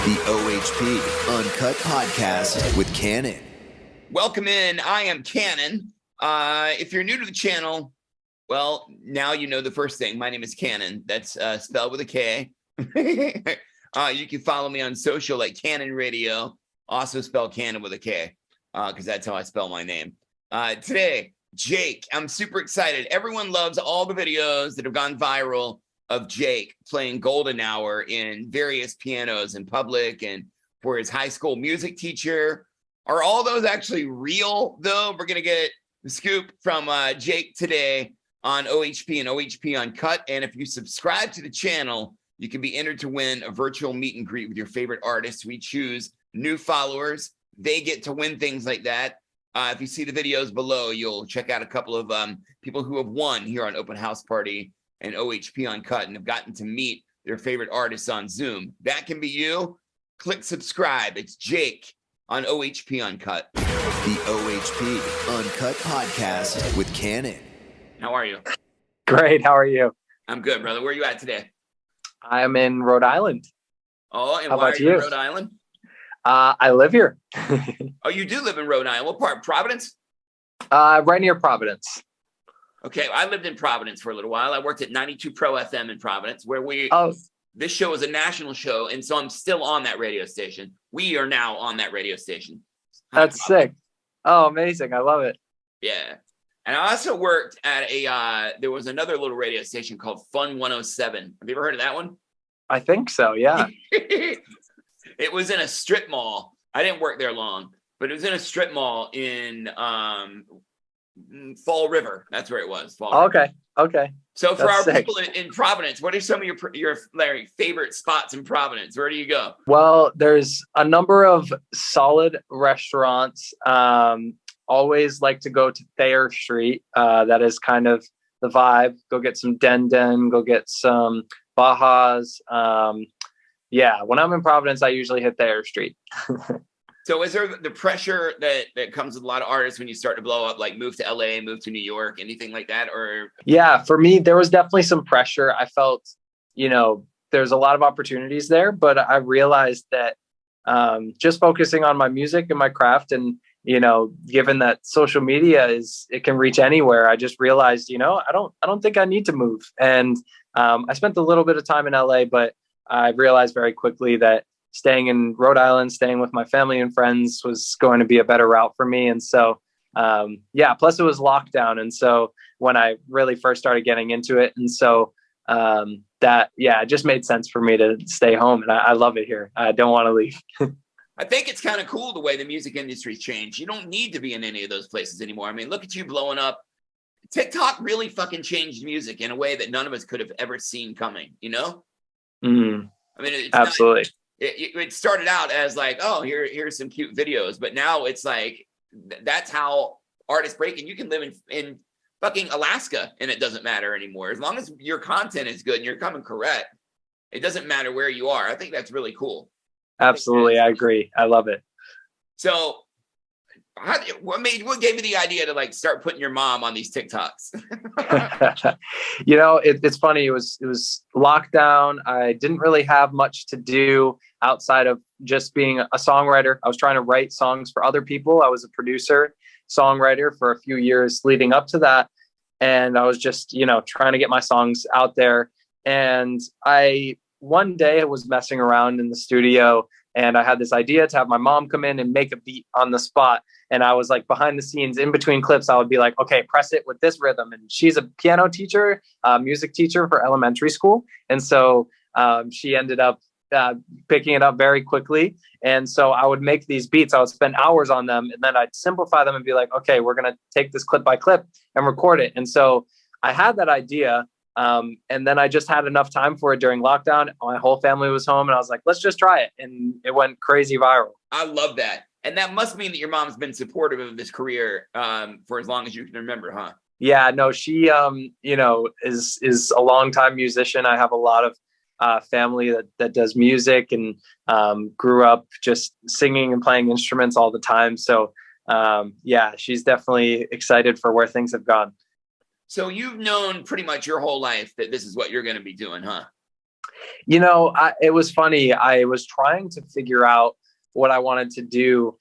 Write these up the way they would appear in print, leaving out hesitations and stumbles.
The OHP Uncut Podcast with Kannon. Welcome in. I am Kannon. If you're new to the channel, well, now you know the first thing. My name is Kannon. That's spelled with a K. You can follow me on social at Kannon Radio. Also spell Kannon with a K, because that's how I spell my name. Today, Jake. I'm super excited. Everyone loves all the videos that have gone viral of Jake playing Golden Hour in various pianos in public and for his high school music teacher. Are all those actually real, though? We're going to get the scoop from Jake today on OHP and OHP Uncut. And if you subscribe to the channel, you can be entered to win a virtual meet and greet with your favorite artists. We choose new followers. They get to win things like that. If you see the videos below, you'll check out a couple of people who have won here on Open House Party and OHP Uncut and have gotten to meet their favorite artists on Zoom. That can be you. Click subscribe. It's Jake on OHP Uncut. The OHP Uncut Podcast with Kannon. How are you? Great. How are you? I'm good, brother. Where are you at today? I am in Rhode Island. Oh, and How why about are you in you? Rhode Island? I live here. Oh, you do live in Rhode Island. What part? Providence? Right near Providence. Okay, I lived in Providence for a little while. I worked at 92 Pro FM in Providence, where this show is a national show, and so I'm still on that radio station. We are now on that radio station. That's sick. Oh, amazing. I love it. Yeah. And I also worked at there was another little radio station called Fun 107. Have you ever heard of that one? I think so, yeah. It was in a strip mall. I didn't work there long, but it was in a strip mall in Fall River. That's where it was. Fall River. Okay. So for That's our sick. people in Providence, what are some of your Larry, favorite spots in Providence? Where do you go? Well, there's a number of solid restaurants. Always like to go to Thayer Street. That is kind of the vibe. Go get some Den, go get some Bajas. Yeah, when I'm in Providence, I usually hit Thayer Street. So is there the pressure that comes with a lot of artists when you start to blow up, like move to LA, move to New York, anything like that? Or yeah, for me, there was definitely some pressure. I felt, there's a lot of opportunities there, but I realized that just focusing on my music and my craft and, given that social media it can reach anywhere, I just realized, I don't think I need to move. And I spent a little bit of time in LA, but I realized very quickly that staying in Rhode Island, staying with my family and friends was going to be a better route for me. And so, plus it was lockdown. And so when I really first started getting into it, and so it just made sense for me to stay home. And I love it here. I don't want to leave. I think it's kind of cool the way the music industry's changed. You don't need to be in any of those places anymore. I mean, look at you blowing up. TikTok really fucking changed music in a way that none of us could have ever seen coming, Mm, I mean, it's absolutely. It started out as like, oh, here's some cute videos, but now it's like that's how artists break, and you can live in fucking Alaska and it doesn't matter anymore as long as your content is good and you're coming correct. It doesn't matter where you are. I think that's really cool. Absolutely, I agree. I love it. So, what gave you the idea to like start putting your mom on these TikToks? It's funny. It was lockdown. I didn't really have much to do outside of just being a songwriter. I was trying to write songs for other people. I was a producer, songwriter for a few years leading up to that. And I was just, trying to get my songs out there. And one day I was messing around in the studio and I had this idea to have my mom come in and make a beat on the spot. And I was like behind the scenes in between clips, I would be like, okay, press it with this rhythm. And she's a piano teacher, music teacher for elementary school. And so she ended up picking it up very quickly. And so I would make these beats. I would spend hours on them and then I'd simplify them and be like, okay, we're going to take this clip by clip and record it. And so I had that idea. And then I just had enough time for it during lockdown. My whole family was home and I was like, let's just try it. And it went crazy viral. I love that. And that must mean that your mom's been supportive of this career for as long as you can remember, huh? Yeah, no, she, is a longtime musician. I have a lot of family that does music and grew up just singing and playing instruments all the time. So, she's definitely excited for where things have gone. So you've known pretty much your whole life that this is what you're going to be doing, huh? It was funny. I was trying to figure out what I wanted to do.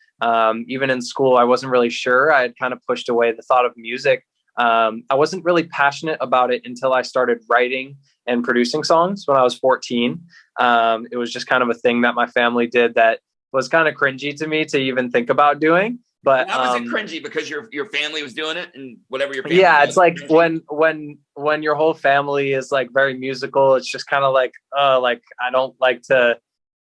Even in school, I wasn't really sure. I had kind of pushed away the thought of music. I wasn't really passionate about it until I started writing and producing songs when I was 14. It was just kind of a thing that my family did that was kind of cringy to me to even think about doing. But how was it cringy? Because your family was doing it, and whatever your family does, it's like cringy? when your whole family is like very musical, it's just kind of like I don't like to,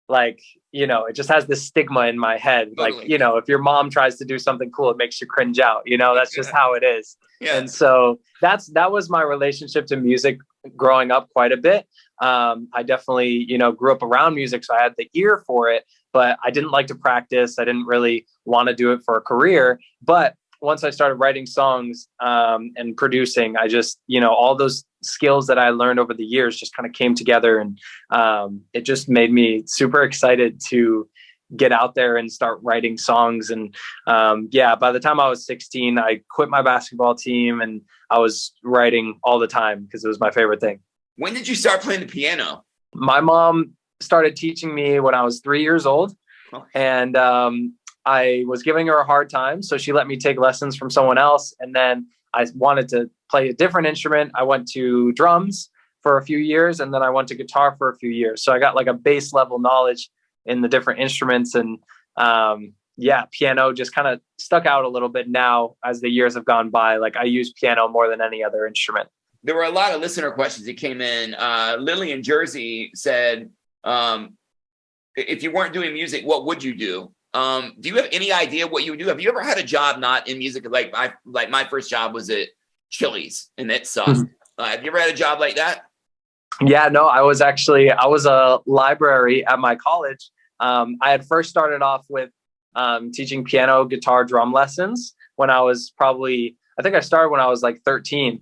it just has this stigma in my head. Totally. Like, if your mom tries to do something cool, it makes you cringe out. That's just how it is. Yeah. And so that was my relationship to music growing up quite a bit. I definitely, grew up around music, so I had the ear for it, but I didn't like to practice. I didn't really want to do it for a career. But once I started writing songs and producing, I just, all those skills that I learned over the years just kind of came together, and it just made me super excited to get out there and start writing songs. And by the time I was 16, I quit my basketball team and I was writing all the time because it was my favorite thing. When did you start playing the piano? My mom started teaching me when I was 3 years old. Okay. And I was giving her a hard time, so she let me take lessons from someone else. And then I wanted to play a different instrument. I went to drums for a few years, and then I went to guitar for a few years. So I got like a base level knowledge in the different instruments. And piano just kind of stuck out a little bit now as the years have gone by. Like, I use piano more than any other instrument. There were a lot of listener questions that came in. Lily in Jersey said, if you weren't doing music, what would you do? Do you have any idea what you would do? Have you ever had a job not in music? Like my first job was at Chili's, and that sucked. Mm-hmm. Have you ever had a job like that? Yeah, no, I was a library at my college. I had first started off with teaching piano, guitar, drum lessons when I was I think I started when I was like 13,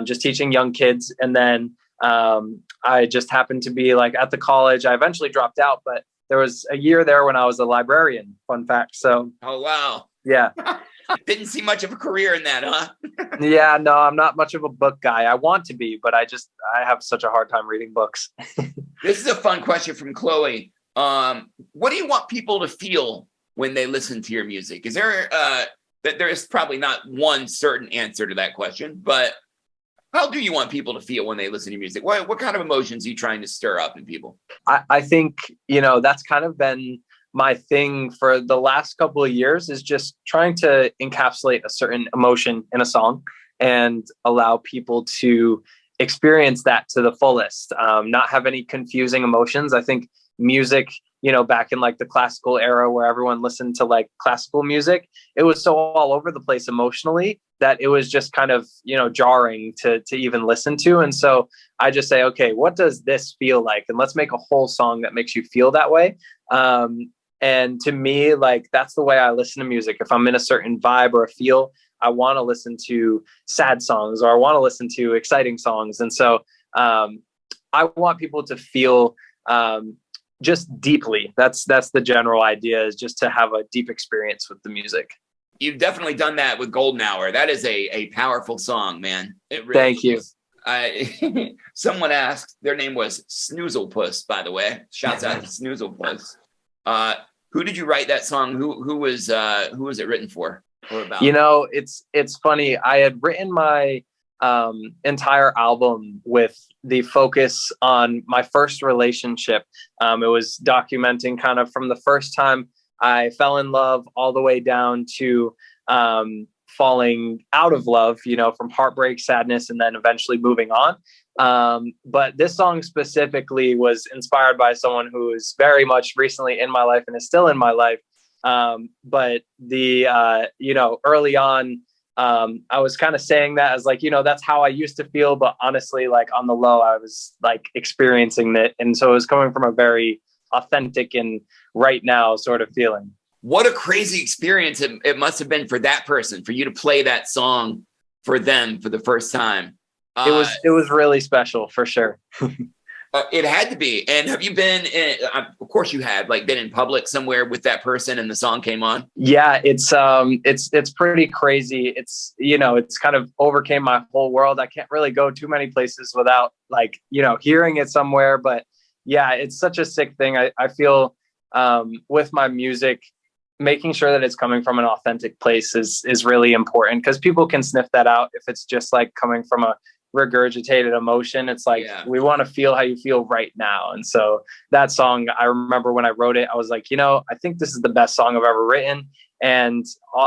just teaching young kids. And then I just happened to be like at the college. I eventually dropped out, but there was a year there when I was a librarian. Fun fact. So. Oh, wow. Yeah. Didn't see much of a career in that, huh? Yeah, no, I'm not much of a book guy. I want to be, but I have such a hard time reading books. This is a fun question from Chloe. What do you want people to feel when they listen to your music? Is there there is probably not one certain answer to that question, but how do you want people to feel when they listen to your music? What kind of emotions are you trying to stir up in people? I think, that's kind of been my thing for the last couple of years, is just trying to encapsulate a certain emotion in a song and allow people to experience that to the fullest, not have any confusing emotions. I think music, back in like the classical era where everyone listened to like classical music, it was so all over the place emotionally that it was just kind of, jarring to even listen to. And so I just say, okay, what does this feel like? And let's make a whole song that makes you feel that way. And to me, like, that's the way I listen to music. If I'm in a certain vibe or a feel, I want to listen to sad songs, or I want to listen to exciting songs. And so I want people to feel just deeply. That's the general idea, is just to have a deep experience with the music. You've definitely done that with Golden Hour. That is a powerful song, man. It really Thank you. Someone asked, their name was Snoozlepuss, by the way. Shouts out to Snoozlepuss. Who did you write that song? Who was it written for or about? It's funny. I had written my entire album with the focus on my first relationship. It was documenting kind of from the first time I fell in love all the way down to falling out of love, from heartbreak, sadness, and then eventually moving on. But this song specifically was inspired by someone who is very much recently in my life and is still in my life. But early on, I was kind of saying that as like, that's how I used to feel. But honestly, like on the low, I was like experiencing it. And so it was coming from a very authentic and right now sort of feeling. What a crazy experience it must have been for that person, for you to play that song for them for the first time. It was really special, for sure. It had to be. And have you been of course you had, like, been in public somewhere with that person and the song came on? Yeah, it's pretty crazy. It's, it's kind of overcame my whole world. I can't really go too many places without, like, hearing it somewhere. But yeah, it's such a sick thing. I feel with my music, making sure that it's coming from an authentic place is really important, because people can sniff that out if it's just like coming from a regurgitated emotion. It's like, we want to feel how you feel right now. And so that song, I remember when I wrote it, I was like, I think this is the best song I've ever written. And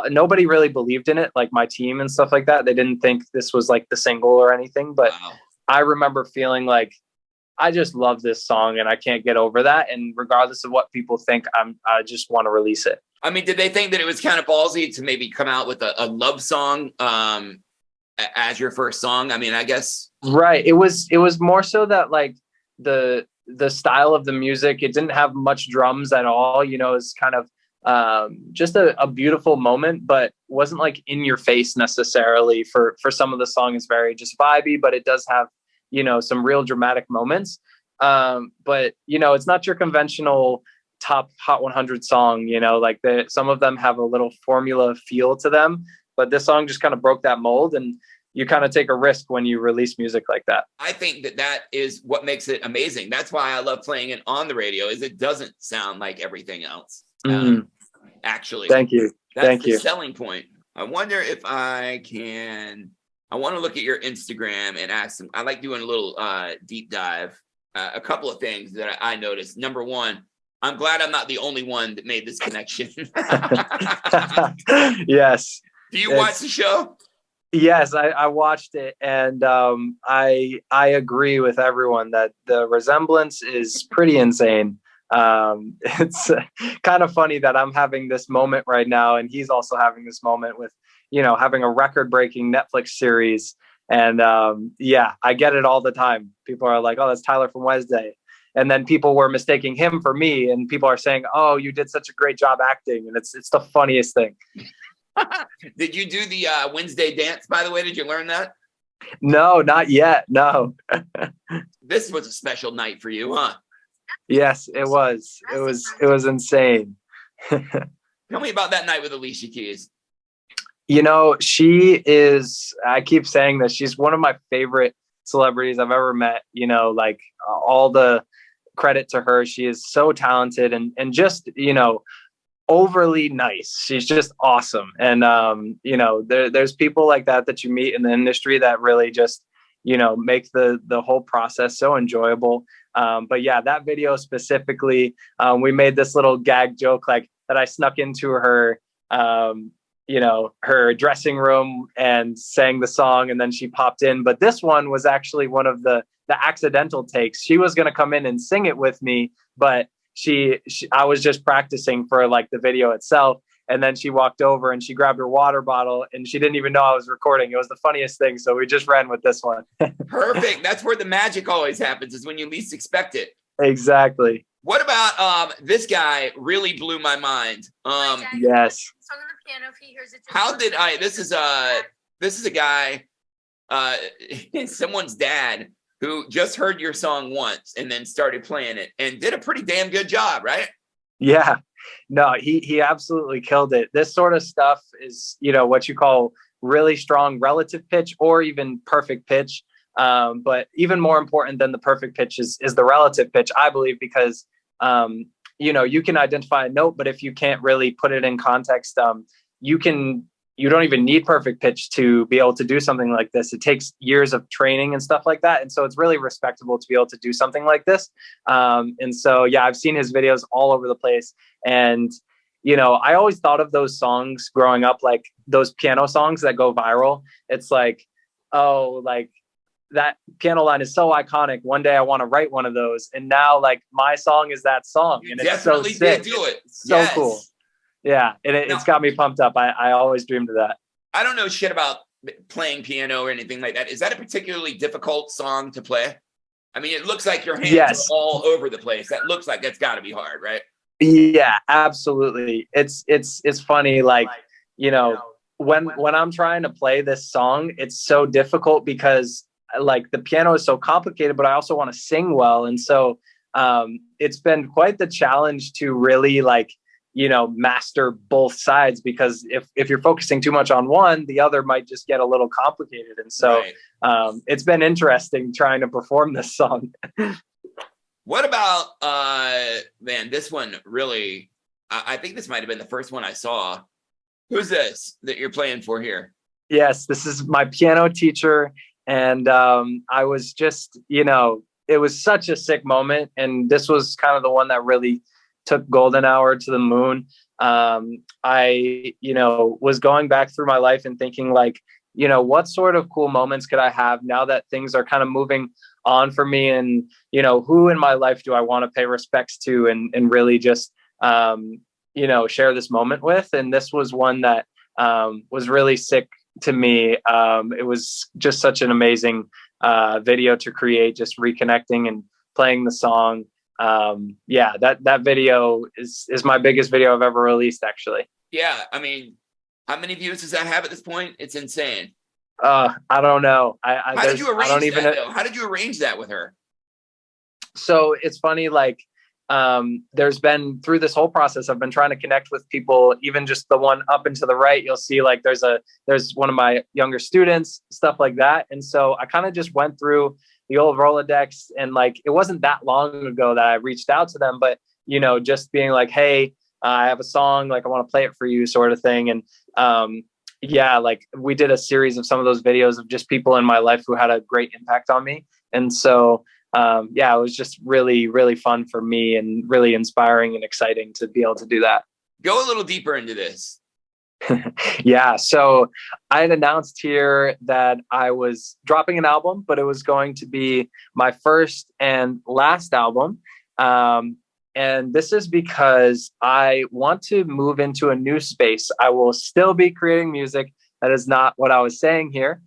nobody really believed in it, like my team and stuff like that. They didn't think this was like the single or anything, but I remember feeling like, I just love this song and I can't get over that. And regardless of what people think, I just want to release it. I mean, did they think that it was kind of ballsy to maybe come out with a love song as your first song? I mean, I guess. Right. It was more so that like the style of the music, it didn't have much drums at all. It's kind of just a beautiful moment, but wasn't like in your face necessarily. For some of the song is very just vibey, but it does have, some real dramatic moments. But it's not your conventional top Hot 100 song, like some of them have a little formula feel to them, but this song just kind of broke that mold, and you kind of take a risk when you release music like that. I think that is what makes it amazing. That's why I love playing it on the radio, is it doesn't sound like everything else. Actually. Thank you. That's the selling point. I wonder if I want to look at your Instagram and ask them. I like doing a little deep dive. A couple of things that I noticed. Number one, I'm glad I'm not the only one that made this connection. Yes. Do you watch the show? Yes, I watched it, and I agree with everyone that the resemblance is pretty insane. It's kind of funny that I'm having this moment right now, and he's also having this moment with, having a record-breaking Netflix series. And I get it all the time. People are like, "Oh, that's Tyler from Wednesday." And then people were mistaking him for me, and people are saying, "Oh, you did such a great job acting." And it's the funniest thing. Did you do the Wednesday dance, by the way? Did you learn that? No, not yet. No. This was a special night for you, huh? Yes, it was. It was insane. Tell me about that night with Alicia Keys. She is, I keep saying this, she's one of my favorite celebrities I've ever met. Like all the credit to her. She is so talented and just, overly nice. She's just awesome. And, there's people like that you meet in the industry that really just, make the whole process so enjoyable. But yeah, that video specifically, we made this little gag joke, like that I snuck into her, her dressing room and sang the song, and then she popped in. But this one was actually one of the accidental takes. She was going to come in and sing it with me, but I was just practicing for like the video itself. And then she walked over and she grabbed her water bottle, and she didn't even know I was recording. It was the funniest thing. So we just ran with this one. Perfect. That's where the magic always happens, is when you least expect it. Exactly. What about this guy really blew my mind. Yes. How did this is a guy, someone's dad who just heard your song once and then started playing it and did a pretty damn good job, right? Yeah. No, he absolutely killed it. This sort of stuff is, what you call really strong relative pitch or even perfect pitch. But even more important than the perfect pitch is the relative pitch, I believe, because, you can identify a note, but if you can't really put it in context, you don't even need perfect pitch to be able to do something like this. It takes years of training and stuff like that. And so it's really respectable to be able to do something like this. And so, yeah, I've seen his videos all over the place. And, I always thought of those songs growing up, like those piano songs that go viral. It's like, oh, like that piano line is so iconic. One day I want to write one of those. And now like my song is that song. You and definitely it's so sick. did do it. It's so cool. Yeah, and it's got me pumped up. I always dreamed of that. I don't know shit about playing piano or anything like that. Is that a particularly difficult song to play? I mean, it looks like your hands are all over the place. That looks like that's got to be hard, right? Yeah, absolutely. It's funny, like, when I'm trying to play this song, it's so difficult because like the piano is so complicated, but I also want to sing well. And so it's been quite the challenge to really like, master both sides, because if you're focusing too much on one, the other might just get a little complicated. And so it's been interesting trying to perform this song. What about man, this one really, I think this might have been the first one I saw. Who's this that you're playing for here? Yes, this is my piano teacher. And I was just, it was such a sick moment. And this was kind of the one that really took Golden Hour to the moon. I was going back through my life and thinking like, what sort of cool moments could I have now that things are kind of moving on for me? And, who in my life do I want to pay respects to and really just, share this moment with? And this was one that was really sick to me. It was just such an amazing video to create, just reconnecting and playing the song. That video is my biggest video I've ever released, actually. Yeah, I mean, how many views does that have at this point? It's insane. I don't know. How did you arrange that, though? How did you arrange that with her? So it's funny, like, there's been, through this whole process, I've been trying to connect with people, even just the one up and to the right, you'll see like there's one of my younger students, stuff like that. And so I kind of just went through the old Rolodex, and like, it wasn't that long ago that I reached out to them, but, just being like, hey, I have a song, like I want to play it for you, sort of thing. And like we did a series of some of those videos of just people in my life who had a great impact on me. And so it was just really, really fun for me and really inspiring and exciting to be able to do that. Go a little deeper into this. Yeah. So I had announced here that I was dropping an album, but it was going to be my first and last album. And this is because I want to move into a new space. I will still be creating music. That is not what I was saying here.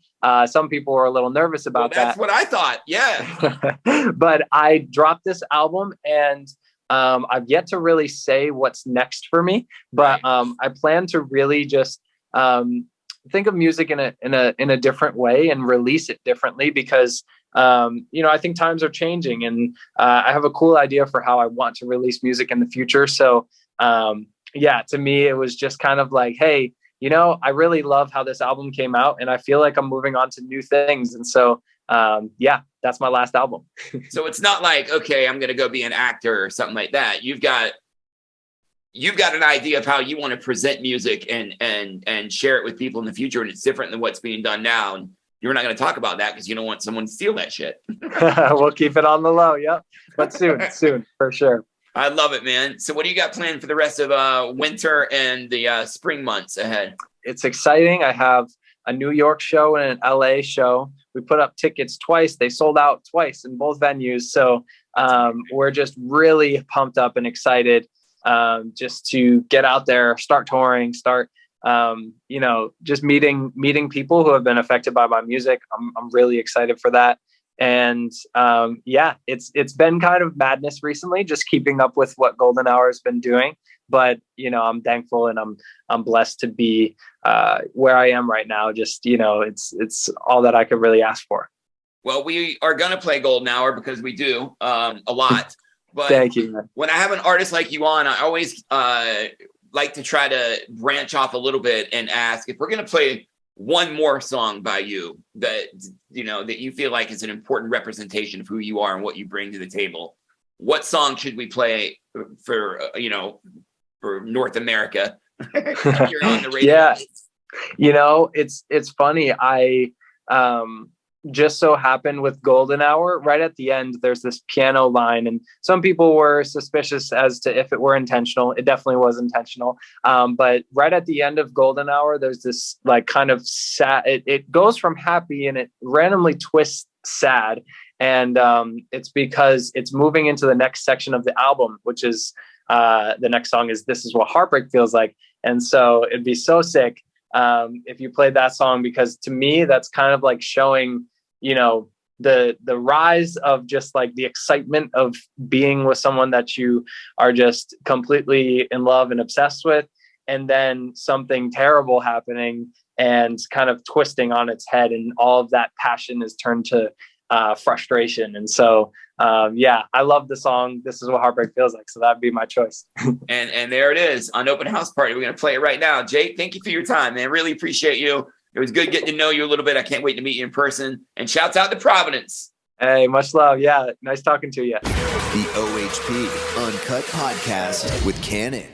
Some people were a little nervous about that. That's what I thought. Yeah. But I dropped this album, and I've yet to really say what's next for me. But I plan to really just think of music in a different way and release it differently, because I think times are changing, and I have a cool idea for how I want to release music in the future. So to me, it was just kind of like, hey, I really love how this album came out, and I feel like I'm moving on to new things. And so, that's my last album. So it's not like, okay, I'm going to go be an actor or something like that. You've got an idea of how you want to present music and share it with people in the future. And it's different than what's being done now. And you're not going to talk about that because you don't want someone to steal that shit. We'll keep it on the low. Yep. But soon, for sure. I love it, man. So what do you got planned for the rest of winter and the spring months ahead? It's exciting. I have a New York show and an LA show. We put up tickets twice. They sold out twice in both venues. So we're just really pumped up and excited just to get out there, start touring, just meeting people who have been affected by my music. I'm really excited for that. And it's been kind of madness recently, just keeping up with what Golden Hour has been doing. But I'm thankful, and I'm blessed to be where I am right now. Just it's all that I could really ask for. Well, we are gonna play Golden Hour because we do a lot. But thank you, man. When I have an artist like you on, I always like to try to branch off a little bit and ask if we're gonna play one more song by you that you feel like is an important representation of who you are and what you bring to the table. What song should we play for North America? You're on the radio. Yeah, it's funny. I just so happened with Golden Hour, right at the end, there's this piano line, and some people were suspicious as to if it were intentional. It definitely was intentional. But right at the end of Golden Hour, there's this like kind of sad, it goes from happy and it randomly twists sad. And it's because it's moving into the next section of the album, which is the next song is This Is What Heartbreak Feels Like. And so it'd be so sick if you played that song, because to me, that's kind of like showing, the rise of just like the excitement of being with someone that you are just completely in love and obsessed with, and then something terrible happening and kind of twisting on its head, and all of that passion is turned to frustration. And so I love the song This Is What Heartbreak Feels Like, so that'd be my choice. and there it is on Open House Party. We're going to play it right now. Jake, thank you for your time, man. Really appreciate you. It was good getting to know you a little bit. I can't wait to meet you in person. And shouts out to Providence. Hey, much love. Yeah, nice talking to you. The OHP Uncut Podcast with Kannon.